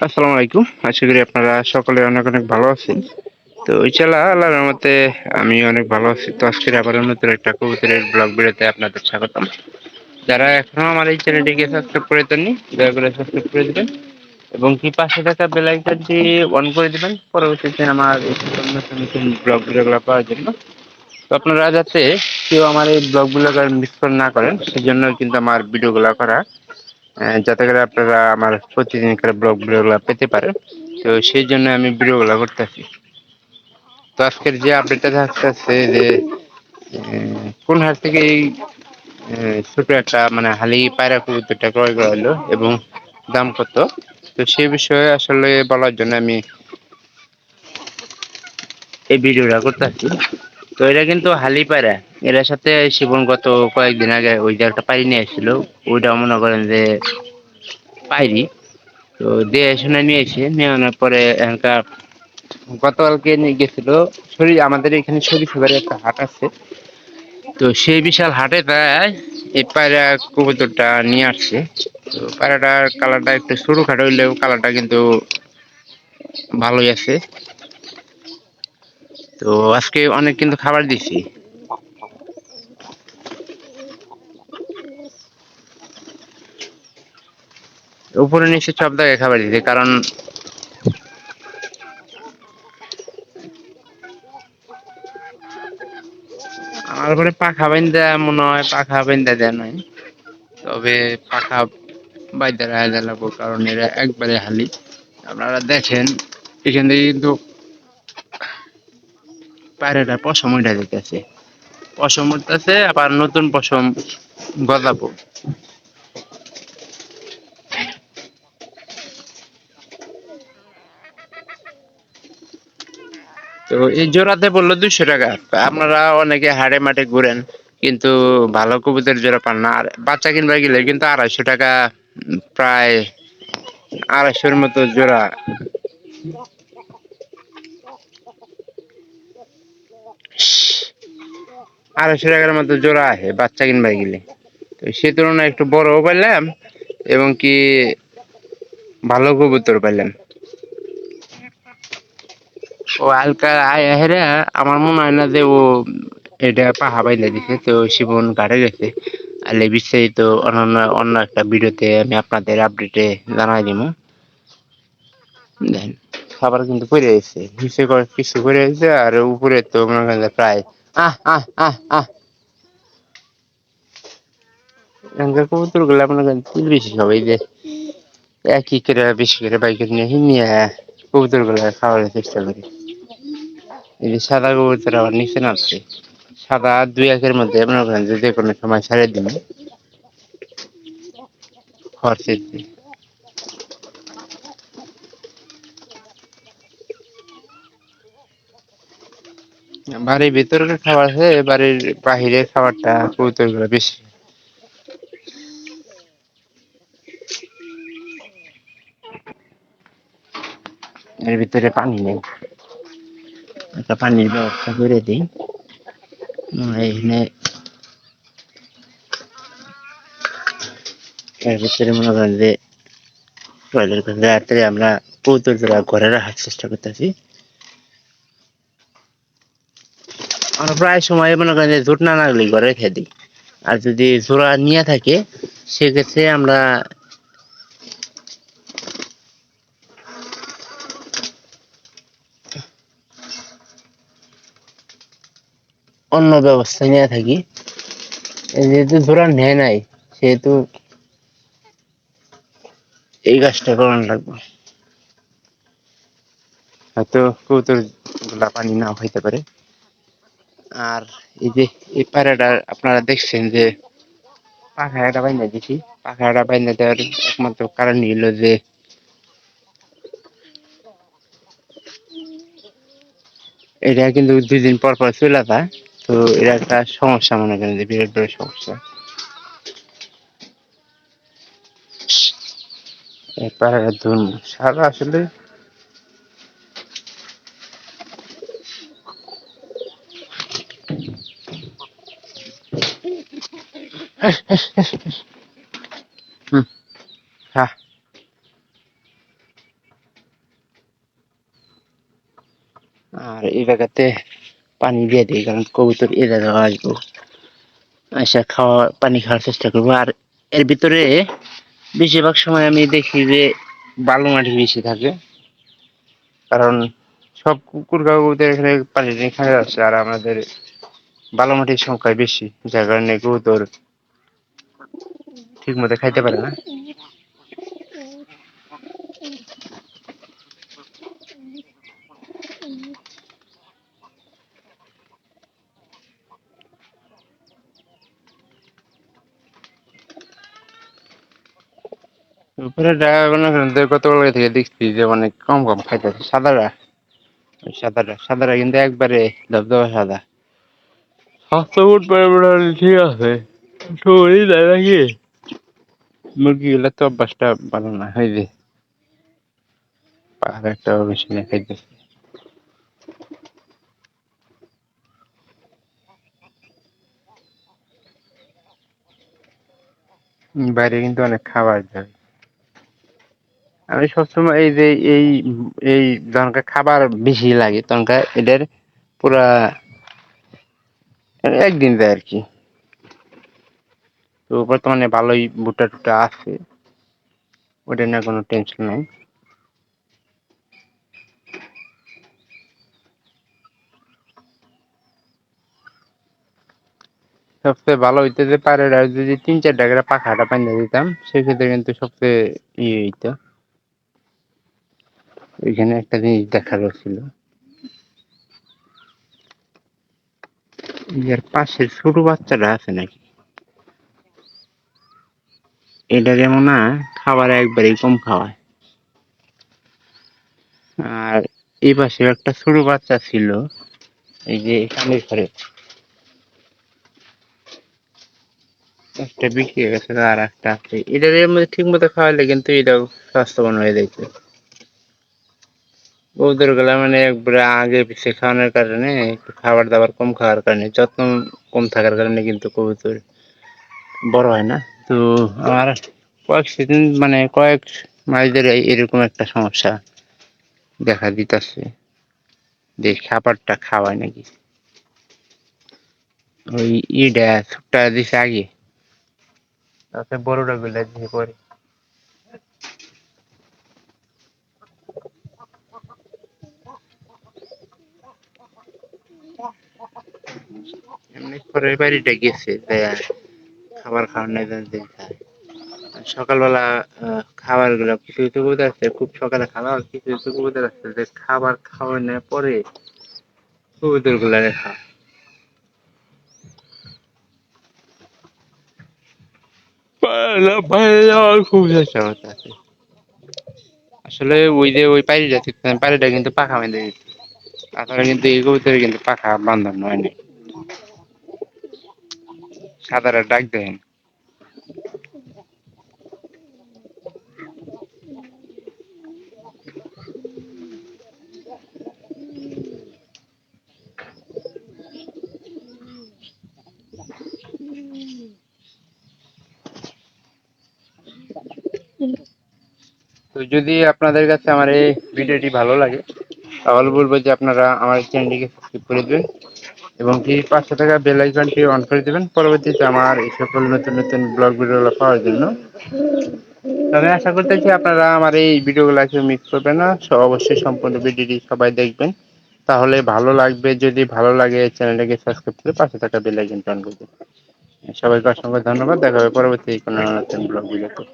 আসসালামু আলাইকুম। আশা করি আপনারা সকলে অনেক অনেক ভালো আছেন। তো ইনশাআল্লাহ আল্লাহর রহমতে আমি অনেক ভালো আছি। তো আজকের আবারও নতুন একটা কবুতরের ব্লগ ভিডিওতে আপনাদের স্বাগতম। যারা এখনো আমার এই চ্যানেলটিকে সাবস্ক্রাইব করে দেননি, দয়া করে সাবস্ক্রাইব করে দিবেন এবং কি পাশে থাকা বেল আইকনটি অন করে দিবেন পরবর্তীতে আমার এই সকল নতুন নতুন ব্লগ ভিডিওগুলো পাওয়ার জন্য। তো আপনারা যাতে কেউ আমার এই ব্লগগুলো মিস না করেন সেজন্য কিন্তু আমার ভিডিওগুলো করা, যাতে করে আপনারা আমার প্রতিদিনকার ব্লগ ভিডিওগুলো পেতে পারেন। তো সেই জন্য আমি ভিডিওগুলো করতেছি। তো আজকের যে আপডেটটা থাকতেছে যে কোন হাট থেকে এই ছোট একটা মানে হালি পায়রা কবুতরটা ক্রয় করা হলো এবং দাম কত, তো সেই বিষয়ে আসলে বলার জন্য আমি এই ভিডিওটা করতেছি। তো এটা কিন্তু হালি পায়রা, এটার সাথে শিবন গত কয়েকদিন আগে ওই যে একটা পায়রি নিয়ে এসেছিল, ওইটা মনে করেন যে পায়রি। তো দিয়ে শুনে নিয়েছে, নিয়ে আনার পরে এখানকার গতকালকে নিয়ে গেছিল আমাদের এখানে শরীফবারে একটা হাট আছে। তো সেই বিশাল হাটে তাই এই পায়রা কবুতরটা নিয়ে আসছে। তো পায়রাটার কালারটা একটু ছোটো খাটো হইলেও কালারটা কিন্তু ভালোই আছে। তো আজকে অনেক কিন্তু খাবার দিছি, উপরে নিচে সব জায়গায় খাবার দিছি, কারণ আমার ঘরে পাখা বাইন্দা মনে হয় পাখা বাইন্দা দেয় নাই, তবে পাখা বাইন্দা রাখা লাগবো কারণ এরা একবারে হালি। আপনারা দেখেন এখান থেকে কিন্তু পায়রাটা পশম উঠা দিতেছে, পশম উঠতেছে আবার নতুন পশম গজাবো। তো এই জোড়াতে বললো 200 টাকা। আপনারা অনেকে হাড়ে মাঠে ঘুরেন কিন্তু ভালো কবুতর জোড়া পান না, আর বাচ্চা কিনবা গেলে কিন্তু 250 টাকা, প্রায় 250-এর মতো জোড়া। 250 টাকার মতো জোড়া আছে বাচ্চা কিনবা গেলে। তো সে তুলনায় একটু বড়ও পাইলাম এবং কি ভালো কবুতর পাইলাম। ও হালকা হেরে, আমার মনে হয় না যে ও এটা পাহা বাইলে দিছে। তো শিবন ঘাটে গেছে, আর বিস্তারিত অন্য অন্য একটা ভিডিওতে আমি আপনাদের আপডেটে জানাই দিব। দেখেন খাবার কিন্তু পড়ে গেছে, নিচে কিছু পড়ে গেছে আর উপরে তো মনে করেন যে প্রায় আহ আহ আহ আহ এখানকার কবুতর গুলো মনে করেন তিল বেশি সবাই যে একই করে বেশি করে বাইকের নিয়ে কবুতর গুলো খাওয়ার চেষ্টা করি। এই যে সাদা কবুতর আবার নিচে নামছে, সাদা 2-1-এর মধ্যে মনে করেন যে কোনো সময় ছেড়ে দিন খরচের দিয়ে। বাড়ির ভিতরে খাবার আছে, বাড়ির বাহিরে খাবারটা কবুতর গুলো বেশি। এর ভিতরে পানি নেই, একটা পানির ব্যবস্থা করে দিই। এখানে এর ভিতরে মনে করেন যে রাত্রে আমরা কবুতর জোড়া ঘরে রাখার চেষ্টা করতেছি। আমরা প্রায় সময় মনে করেন যে জোট না লাগলে ঘরে রেখে দিই, আর যদি জোড়া নিয়ে থাকে সেক্ষেত্রে আমরা অন্য ব্যবস্থা নিয়ে থাকি। যেহেতু জোড়া নেয় নাই সেহেতু এই কাজটা করানো লাগবে। হয়তো কবুতর গুলা পানি না হইতে পারে। আর এই যে এই পায়রাটা আপনারা দেখছেন যে পাখাটা বাইন্ধা দিছি, পাখাটা বাইন্ধা দেওয়ার একমাত্র কারণ হলো যে এটা কিন্তু 2 দিন পর পর চলে যায়। তো এটা একটা সমস্যা, মনে করেন যে বিরাট বড় সমস্যা। এই পায়রাটা ধরুন সারা আসলে হুম, হ্যাঁ আর এই জায়গাতে পানি দিয়ে দিই, কারণ কবুতর এই জায়গায় আসবো, আচ্ছা পানি খাওয়ার চেষ্টা করবো। আর এর ভিতরে বেশিরভাগ সময় আমি দেখি যে বালু মাটি বেশি থাকে, কারণ সব কুকুর কবুতর এখানে পানি নিয়ে খাওয়া যাচ্ছে, আর আমাদের বালু মাটির সংখ্যা বেশি, যার কারণে কবুতর ঠিক মতো খাইতে পারে না। উপরে ড্রাগন কতগুলো থেকে দেখছি যে অনেক কম কম খাইতেছে। সাদারা কিন্তু একবারে ধবধবা সাদা। স্বাস্থ্য গুড মোটামুটি ঠিক আছে, শরীর যায় নাকি মুরগিগুলো তো অভ্যাসটা ভালো না, হয় যে আর একটা বেশি না খাইতেছে। বাইরে কিন্তু অনেক খাবার যায়। আমি সবসময় এই যে এই এই যখনকার খাবার বেশি লাগে তখনকার এদের পুরা একদিন যায় আর কি। তো বর্তমানে ভালোই ভুট্টা টুট্টা আছে, ওটা নিয়ে কোনো টেনশন নাই। সবচেয়ে ভালো হইতো যে পাড়ের যদি 3-4টা করে পাখাটা বাঁধিয়ে দিতাম, সেক্ষেত্রে কিন্তু সবচেয়ে ইয়ে হইতো। ওইখানে একটা জিনিস দেখার ছিল, এর পাশের ছোট বাচ্চাটা আছে নাকি, এটা যেমন না খাবার একবারেই কম খাওয়ায়। আর এই পাশে একটা ছোট বাচ্চা ছিল, এই যে এখানে ঘরে একটা বিক্রি হয়ে গেছে, আর একটা আছে। এটার মধ্যে ঠিক মতো খাওয়াইলে কিন্তু এটাও স্বাস্থ্যবান হয়ে যাইছে। ওদের গুলা মানে একবারে আগে পিছিয়ে খাওয়ানোর কারণে, একটু খাবার দাবার কম খাওয়ার কারণে, যত্ন কম থাকার কারণে কিন্তু কবুতর বড় হয় না। তো আমার কয়েক সিজন মানে কয়েক মাস ধরে এরকম একটা সমস্যা দেখা দিতেছে, যে খাবারটা খাওয়ায় নাকি। ওই ইডা ছুটটা দিছে আগে, তাতে বড়টা গুলা দিয়ে পরে। এমনি পরের বাড়িটা গেছে খাবার খাওয়ার নাই দিন খায়। সকালবেলা খাবার গুলা কিছু কিছু কবুতর আছে, খুব সকালে খাওয়া, কিছু কিছু কবুতর আছে যে খাবার খাওয়ানোর পরে কবুতর গুলা রেখা। বাইরে যাওয়ার খুব চেষ্টা করতেছে। আসলে ওই যে ওই পায়রিটা কিন্তু পাখা বেঁধে দিচ্ছে, তাছাড়া কিন্তু এই কবুতরের কিন্তু পাখা বাঁধানো হয় নাই। সাদারা ডাক দেন। তো যদি আপনাদের কাছে আমার এই ভিডিওটি ভালো লাগে, তাহলে বলবো যে আপনারা আমার চ্যানেলটিকে সাবস্ক্রাইব করে দেবেন, এবং কি পাশে থাকা বেল আইকনটি অন করে দেবেন পরবর্তীতে আমার এই সকল নতুন নতুন ব্লগ ভিডিওগুলো পাওয়ার জন্য। আমি আশা করতেছি আপনারা আমার এই ভিডিওগুলো কেউ মিস করবেন না, অবশ্যই সম্পূর্ণ ভিডিওটি সবাই দেখবেন, তাহলে ভালো লাগবে। যদি ভালো লাগে চ্যানেলটাকে সাবস্ক্রাইব করে পাশে থাকা বেল আইকনটি অন করে দেবেন। সবাইকে অসংখ্য ধন্যবাদ, দেখা হবে পরবর্তী কোনো নতুন ব্লগ ভিডিওতে।